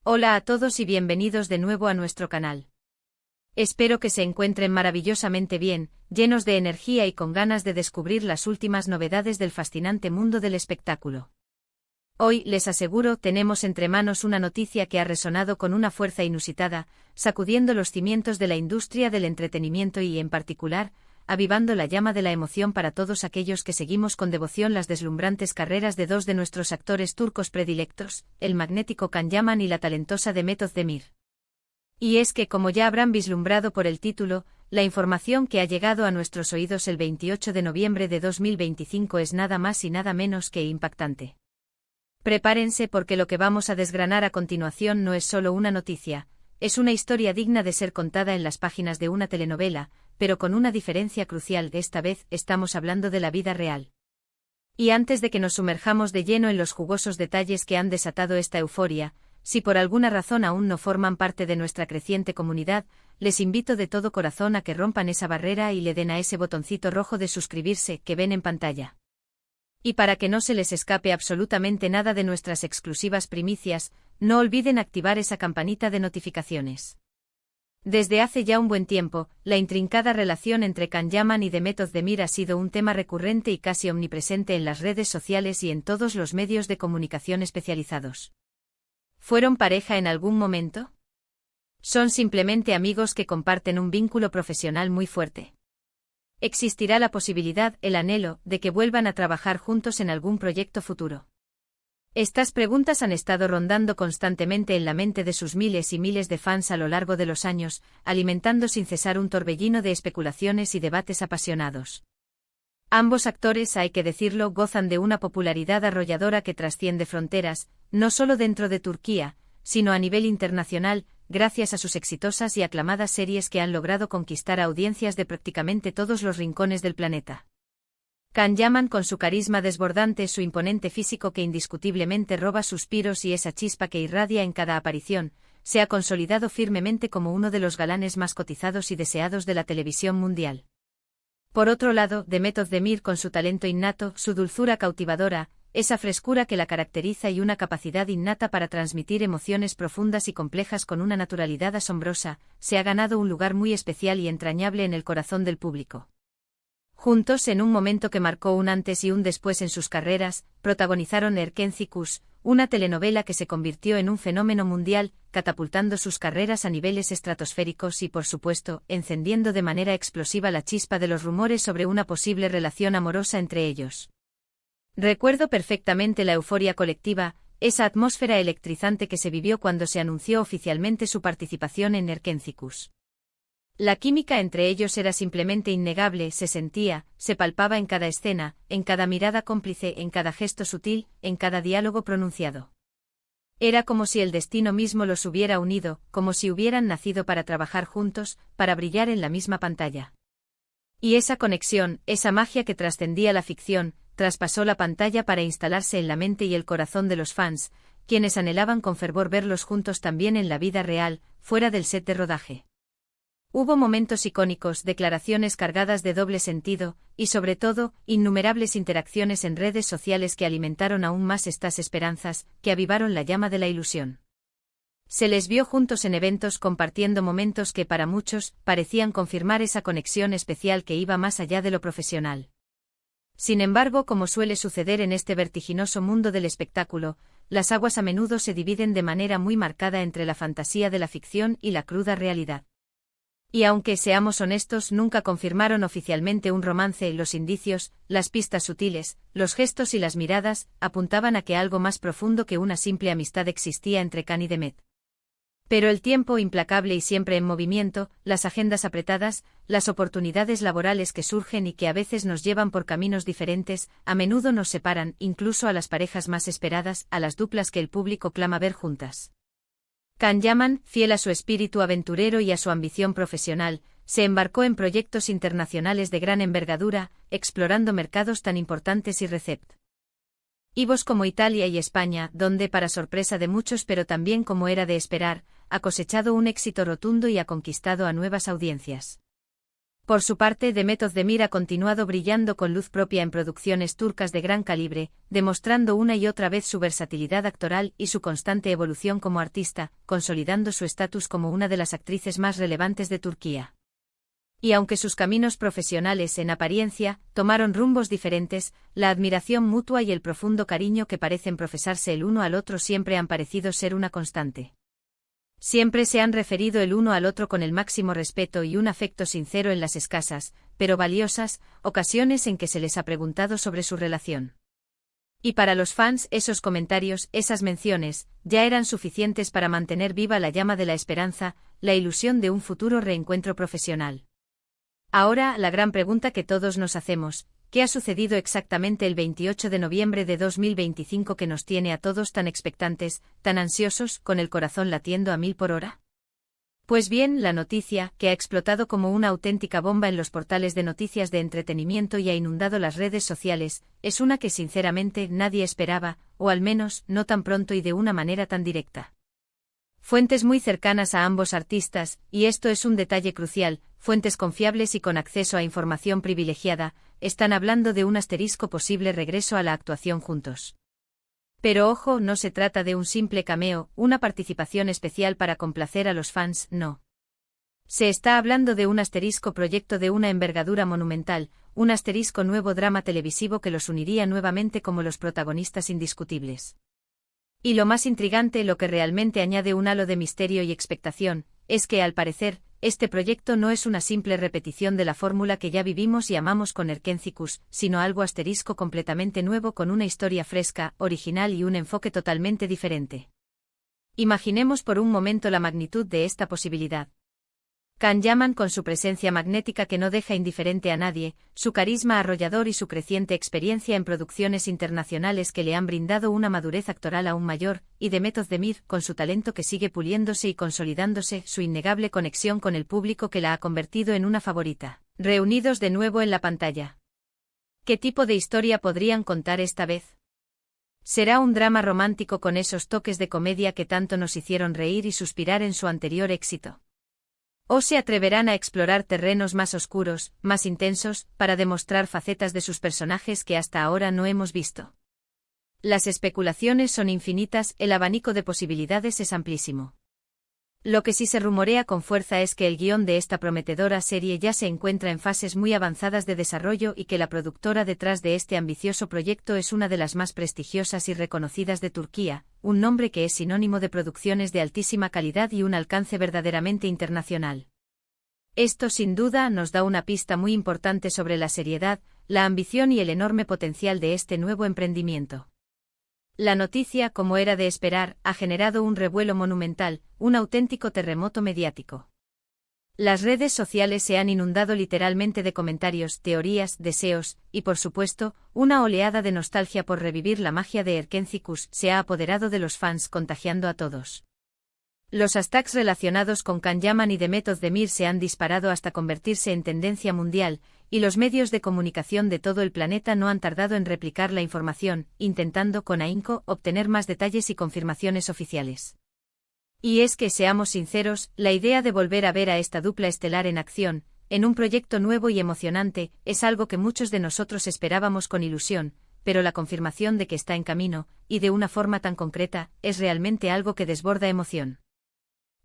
Hola a todos y bienvenidos de nuevo a nuestro canal. Espero que se encuentren maravillosamente bien, llenos de energía y con ganas de descubrir las últimas novedades del fascinante mundo del espectáculo. Hoy, les aseguro, tenemos entre manos una noticia que ha resonado con una fuerza inusitada, sacudiendo los cimientos de la industria del entretenimiento y, en particular, avivando la llama de la emoción para todos aquellos que seguimos con devoción las deslumbrantes carreras de dos de nuestros actores turcos predilectos, el magnético Can Yaman y la talentosa Demet Özdemir. Y es que, como ya habrán vislumbrado por el título, la información que ha llegado a nuestros oídos el 28 de noviembre de 2025 es nada más y nada menos que impactante. Prepárense porque lo que vamos a desgranar a continuación no es solo una noticia, es una historia digna de ser contada en las páginas de una telenovela, pero con una diferencia crucial: esta vez estamos hablando de la vida real. Y antes de que nos sumerjamos de lleno en los jugosos detalles que han desatado esta euforia, si por alguna razón aún no forman parte de nuestra creciente comunidad, les invito de todo corazón a que rompan esa barrera y le den a ese botoncito rojo de suscribirse que ven en pantalla. Y para que no se les escape absolutamente nada de nuestras exclusivas primicias, no olviden activar esa campanita de notificaciones. Desde hace ya un buen tiempo, la intrincada relación entre Can Yaman y Demet Özdemir ha sido un tema recurrente y casi omnipresente en las redes sociales y en todos los medios de comunicación especializados. ¿Fueron pareja en algún momento? ¿Son simplemente amigos que comparten un vínculo profesional muy fuerte? ¿Existirá la posibilidad, el anhelo, de que vuelvan a trabajar juntos en algún proyecto futuro? Estas preguntas han estado rondando constantemente en la mente de sus miles y miles de fans a lo largo de los años, alimentando sin cesar un torbellino de especulaciones y debates apasionados. Ambos actores, hay que decirlo, gozan de una popularidad arrolladora que trasciende fronteras, no solo dentro de Turquía, sino a nivel internacional, gracias a sus exitosas y aclamadas series que han logrado conquistar a audiencias de prácticamente todos los rincones del planeta. Can Yaman, con su carisma desbordante, su imponente físico que indiscutiblemente roba suspiros y esa chispa que irradia en cada aparición, se ha consolidado firmemente como uno de los galanes más cotizados y deseados de la televisión mundial. Por otro lado, Demet Özdemir, con su talento innato, su dulzura cautivadora, esa frescura que la caracteriza y una capacidad innata para transmitir emociones profundas y complejas con una naturalidad asombrosa, se ha ganado un lugar muy especial y entrañable en el corazón del público. Juntos, en un momento que marcó un antes y un después en sus carreras, protagonizaron Erkenci-Kuş, una telenovela que se convirtió en un fenómeno mundial, catapultando sus carreras a niveles estratosféricos y, por supuesto, encendiendo de manera explosiva la chispa de los rumores sobre una posible relación amorosa entre ellos. Recuerdo perfectamente la euforia colectiva, esa atmósfera electrizante que se vivió cuando se anunció oficialmente su participación en Erkenci-Kuş. La química entre ellos era simplemente innegable, se sentía, se palpaba en cada escena, en cada mirada cómplice, en cada gesto sutil, en cada diálogo pronunciado. Era como si el destino mismo los hubiera unido, como si hubieran nacido para trabajar juntos, para brillar en la misma pantalla. Y esa conexión, esa magia que trascendía la ficción, traspasó la pantalla para instalarse en la mente y el corazón de los fans, quienes anhelaban con fervor verlos juntos también en la vida real, fuera del set de rodaje. Hubo momentos icónicos, declaraciones cargadas de doble sentido, y sobre todo, innumerables interacciones en redes sociales que alimentaron aún más estas esperanzas, que avivaron la llama de la ilusión. Se les vio juntos en eventos compartiendo momentos que para muchos parecían confirmar esa conexión especial que iba más allá de lo profesional. Sin embargo, como suele suceder en este vertiginoso mundo del espectáculo, las aguas a menudo se dividen de manera muy marcada entre la fantasía de la ficción y la cruda realidad. Y aunque seamos honestos, nunca confirmaron oficialmente un romance, los indicios, las pistas sutiles, los gestos y las miradas, apuntaban a que algo más profundo que una simple amistad existía entre Can y Demet. Pero el tiempo implacable y siempre en movimiento, las agendas apretadas, las oportunidades laborales que surgen y que a veces nos llevan por caminos diferentes, a menudo nos separan, incluso a las parejas más esperadas, a las duplas que el público clama ver juntas. Can Yaman, fiel a su espíritu aventurero y a su ambición profesional, se embarcó en proyectos internacionales de gran envergadura, explorando mercados tan importantes y receptivos como Italia y España, donde, para sorpresa de muchos pero también como era de esperar, ha cosechado un éxito rotundo y ha conquistado a nuevas audiencias. Por su parte, Demet Özdemir ha continuado brillando con luz propia en producciones turcas de gran calibre, demostrando una y otra vez su versatilidad actoral y su constante evolución como artista, consolidando su estatus como una de las actrices más relevantes de Turquía. Y aunque sus caminos profesionales, en apariencia, tomaron rumbos diferentes, la admiración mutua y el profundo cariño que parecen profesarse el uno al otro siempre han parecido ser una constante. Siempre se han referido el uno al otro con el máximo respeto y un afecto sincero en las escasas, pero valiosas, ocasiones en que se les ha preguntado sobre su relación. Y para los fans, esos comentarios, esas menciones, ya eran suficientes para mantener viva la llama de la esperanza, la ilusión de un futuro reencuentro profesional. Ahora, la gran pregunta que todos nos hacemos: ¿qué ha sucedido exactamente el 28 de noviembre de 2025 que nos tiene a todos tan expectantes, tan ansiosos, con el corazón latiendo a 1000 por hora? Pues bien, la noticia, que ha explotado como una auténtica bomba en los portales de noticias de entretenimiento y ha inundado las redes sociales, es una que sinceramente nadie esperaba, o al menos, no tan pronto y de una manera tan directa. Fuentes muy cercanas a ambos artistas, y esto es un detalle crucial, fuentes confiables y con acceso a información privilegiada, están hablando de un posible regreso a la actuación juntos. Pero ojo, no se trata de un simple cameo, una participación especial para complacer a los fans, no. Se está hablando de un proyecto de una envergadura monumental, un nuevo drama televisivo que los uniría nuevamente como los protagonistas indiscutibles. Y lo más intrigante, lo que realmente añade un halo de misterio y expectación, es que, al parecer, este proyecto no es una simple repetición de la fórmula que ya vivimos y amamos con Erkenzicus, sino algo completamente nuevo con una historia fresca, original y un enfoque totalmente diferente. Imaginemos por un momento la magnitud de esta posibilidad. Can Yaman, con su presencia magnética que no deja indiferente a nadie, su carisma arrollador y su creciente experiencia en producciones internacionales que le han brindado una madurez actoral aún mayor, y Demet Özdemir, con su talento que sigue puliéndose y consolidándose, su innegable conexión con el público que la ha convertido en una favorita, reunidos de nuevo en la pantalla. ¿Qué tipo de historia podrían contar esta vez? ¿Será un drama romántico con esos toques de comedia que tanto nos hicieron reír y suspirar en su anterior éxito? ¿O se atreverán a explorar terrenos más oscuros, más intensos, para demostrar facetas de sus personajes que hasta ahora no hemos visto? Las especulaciones son infinitas, el abanico de posibilidades es amplísimo. Lo que sí se rumorea con fuerza es que el guión de esta prometedora serie ya se encuentra en fases muy avanzadas de desarrollo y que la productora detrás de este ambicioso proyecto es una de las más prestigiosas y reconocidas de Turquía, un nombre que es sinónimo de producciones de altísima calidad y un alcance verdaderamente internacional. Esto sin duda nos da una pista muy importante sobre la seriedad, la ambición y el enorme potencial de este nuevo emprendimiento. La noticia, como era de esperar, ha generado un revuelo monumental, un auténtico terremoto mediático. Las redes sociales se han inundado literalmente de comentarios, teorías, deseos, y por supuesto, una oleada de nostalgia por revivir la magia de Erkenzicus se ha apoderado de los fans, contagiando a todos. Los hashtags relacionados con Can Yaman y Demet Özdemir se han disparado hasta convertirse en tendencia mundial, y los medios de comunicación de todo el planeta no han tardado en replicar la información, intentando con ahínco obtener más detalles y confirmaciones oficiales. Y es que, seamos sinceros, la idea de volver a ver a esta dupla estelar en acción, en un proyecto nuevo y emocionante, es algo que muchos de nosotros esperábamos con ilusión, pero la confirmación de que está en camino, y de una forma tan concreta, es realmente algo que desborda emoción.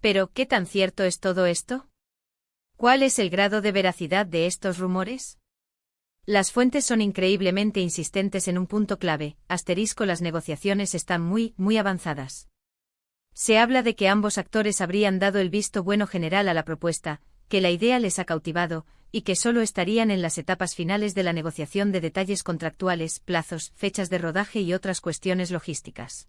Pero, ¿qué tan cierto es todo esto? ¿Cuál es el grado de veracidad de estos rumores? Las fuentes son increíblemente insistentes en un punto clave, las negociaciones están muy avanzadas. Se habla de que ambos actores habrían dado el visto bueno general a la propuesta, que la idea les ha cautivado, y que solo estarían en las etapas finales de la negociación de detalles contractuales, plazos, fechas de rodaje y otras cuestiones logísticas.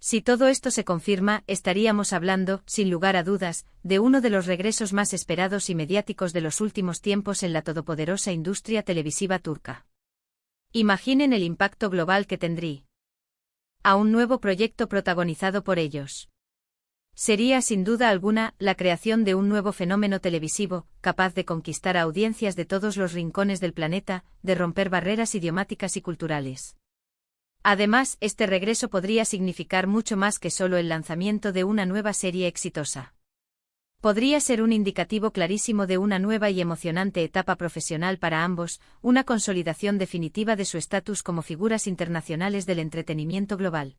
Si todo esto se confirma, estaríamos hablando, sin lugar a dudas, de uno de los regresos más esperados y mediáticos de los últimos tiempos en la todopoderosa industria televisiva turca. Imaginen el impacto global que tendría a un nuevo proyecto protagonizado por ellos. Sería sin duda alguna la creación de un nuevo fenómeno televisivo, capaz de conquistar a audiencias de todos los rincones del planeta, de romper barreras idiomáticas y culturales. Además, este regreso podría significar mucho más que solo el lanzamiento de una nueva serie exitosa. Podría ser un indicativo clarísimo de una nueva y emocionante etapa profesional para ambos, una consolidación definitiva de su estatus como figuras internacionales del entretenimiento global.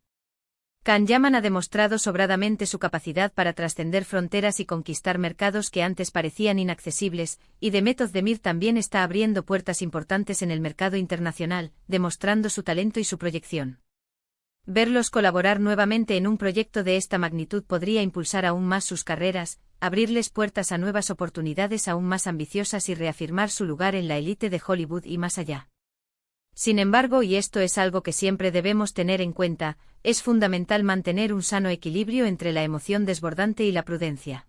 Can Yaman ha demostrado sobradamente su capacidad para trascender fronteras y conquistar mercados que antes parecían inaccesibles, y Demet Özdemir también está abriendo puertas importantes en el mercado internacional, demostrando su talento y su proyección. Verlos colaborar nuevamente en un proyecto de esta magnitud podría impulsar aún más sus carreras, abrirles puertas a nuevas oportunidades aún más ambiciosas y reafirmar su lugar en la élite de Hollywood y más allá. Sin embargo, y esto es algo que siempre debemos tener en cuenta, es fundamental mantener un sano equilibrio entre la emoción desbordante y la prudencia.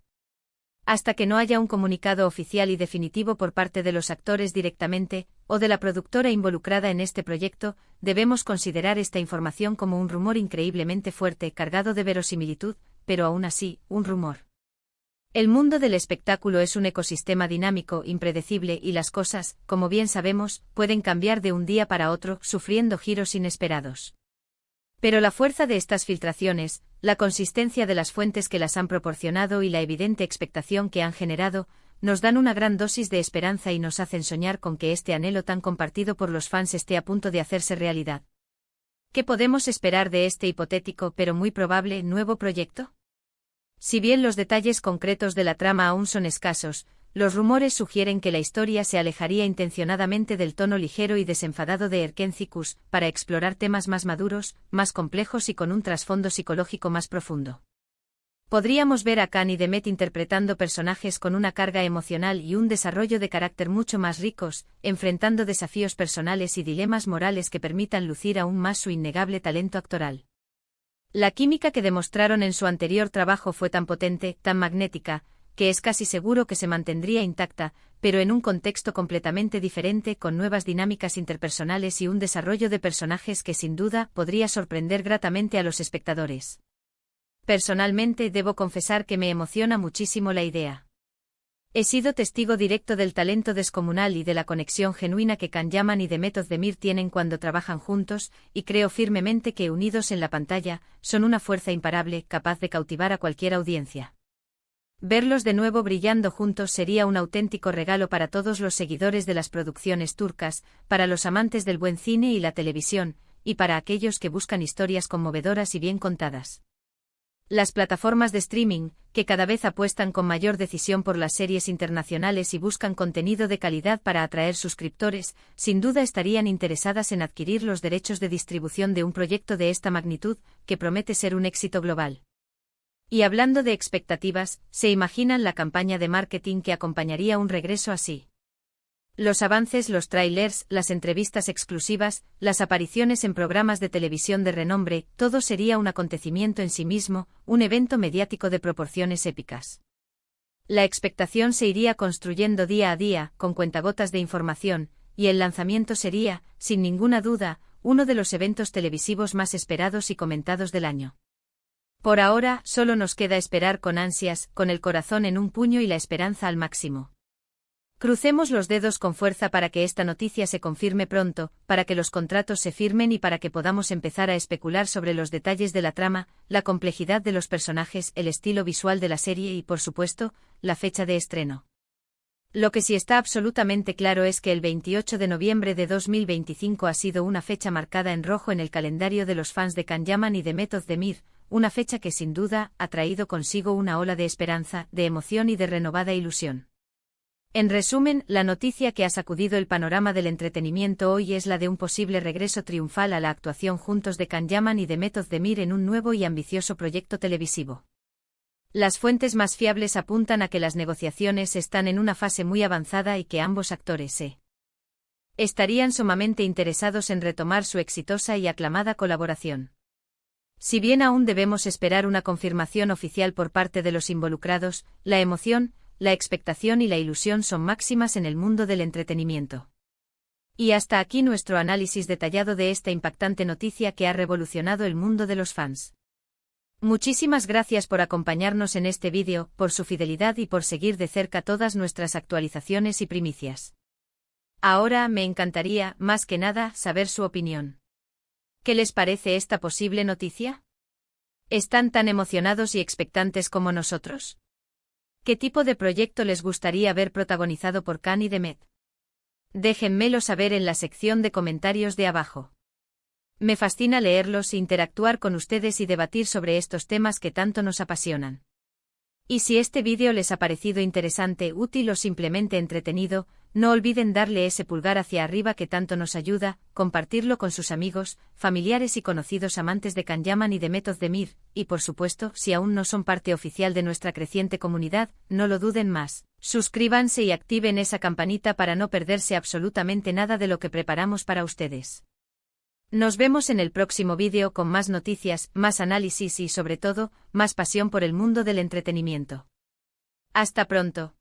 Hasta que no haya un comunicado oficial y definitivo por parte de los actores directamente, o de la productora involucrada en este proyecto, debemos considerar esta información como un rumor increíblemente fuerte, cargado de verosimilitud, pero aún así, un rumor. El mundo del espectáculo es un ecosistema dinámico, impredecible y las cosas, como bien sabemos, pueden cambiar de un día para otro, sufriendo giros inesperados. Pero la fuerza de estas filtraciones, la consistencia de las fuentes que las han proporcionado y la evidente expectación que han generado, nos dan una gran dosis de esperanza y nos hacen soñar con que este anhelo tan compartido por los fans esté a punto de hacerse realidad. ¿Qué podemos esperar de este hipotético pero muy probable nuevo proyecto? Si bien los detalles concretos de la trama aún son escasos, los rumores sugieren que la historia se alejaría intencionadamente del tono ligero y desenfadado de Erkencikus, para explorar temas más maduros, más complejos y con un trasfondo psicológico más profundo. Podríamos ver a Can y Demet interpretando personajes con una carga emocional y un desarrollo de carácter mucho más ricos, enfrentando desafíos personales y dilemas morales que permitan lucir aún más su innegable talento actoral. La química que demostraron en su anterior trabajo fue tan potente, tan magnética, que es casi seguro que se mantendría intacta, pero en un contexto completamente diferente, con nuevas dinámicas interpersonales y un desarrollo de personajes que sin duda podría sorprender gratamente a los espectadores. Personalmente debo confesar que me emociona muchísimo la idea. He sido testigo directo del talento descomunal y de la conexión genuina que Can Yaman y Demet Özdemir tienen cuando trabajan juntos, y creo firmemente que unidos en la pantalla, son una fuerza imparable, capaz de cautivar a cualquier audiencia. Verlos de nuevo brillando juntos sería un auténtico regalo para todos los seguidores de las producciones turcas, para los amantes del buen cine y la televisión, y para aquellos que buscan historias conmovedoras y bien contadas. Las plataformas de streaming, que cada vez apuestan con mayor decisión por las series internacionales y buscan contenido de calidad para atraer suscriptores, sin duda estarían interesadas en adquirir los derechos de distribución de un proyecto de esta magnitud, que promete ser un éxito global. Y hablando de expectativas, ¿se imaginan la campaña de marketing que acompañaría un regreso así? Los avances, los trailers, las entrevistas exclusivas, las apariciones en programas de televisión de renombre, todo sería un acontecimiento en sí mismo, un evento mediático de proporciones épicas. La expectación se iría construyendo día a día, con cuentagotas de información, y el lanzamiento sería, sin ninguna duda, uno de los eventos televisivos más esperados y comentados del año. Por ahora, solo nos queda esperar con ansias, con el corazón en un puño y la esperanza al máximo. Crucemos los dedos con fuerza para que esta noticia se confirme pronto, para que los contratos se firmen y para que podamos empezar a especular sobre los detalles de la trama, la complejidad de los personajes, el estilo visual de la serie y, por supuesto, la fecha de estreno. Lo que sí está absolutamente claro es que el 28 de noviembre de 2025 ha sido una fecha marcada en rojo en el calendario de los fans de Can Yaman y Demet Özdemir, una fecha que sin duda ha traído consigo una ola de esperanza, de emoción y de renovada ilusión. En resumen, la noticia que ha sacudido el panorama del entretenimiento hoy es la de un posible regreso triunfal a la actuación juntos de Can Yaman y Demet Özdemir en un nuevo y ambicioso proyecto televisivo. Las fuentes más fiables apuntan a que las negociaciones están en una fase muy avanzada y que ambos actores estarían sumamente interesados en retomar su exitosa y aclamada colaboración. Si bien aún debemos esperar una confirmación oficial por parte de los involucrados, la emoción, la expectación y la ilusión son máximas en el mundo del entretenimiento. Y hasta aquí nuestro análisis detallado de esta impactante noticia que ha revolucionado el mundo de los fans. Muchísimas gracias por acompañarnos en este vídeo, por su fidelidad y por seguir de cerca todas nuestras actualizaciones y primicias. Ahora me encantaría, más que nada, saber su opinión. ¿Qué les parece esta posible noticia? ¿Están tan emocionados y expectantes como nosotros? ¿Qué tipo de proyecto les gustaría ver protagonizado por Khan y Demet? Déjenmelo saber en la sección de comentarios de abajo. Me fascina leerlos, interactuar con ustedes y debatir sobre estos temas que tanto nos apasionan. Y si este vídeo les ha parecido interesante, útil o simplemente entretenido, no olviden darle ese pulgar hacia arriba que tanto nos ayuda, compartirlo con sus amigos, familiares y conocidos amantes de Khan Yaman y de Demet Özdemir, y por supuesto, si aún no son parte oficial de nuestra creciente comunidad, no lo duden más. Suscríbanse y activen esa campanita para no perderse absolutamente nada de lo que preparamos para ustedes. Nos vemos en el próximo vídeo con más noticias, más análisis y sobre todo, más pasión por el mundo del entretenimiento. Hasta pronto.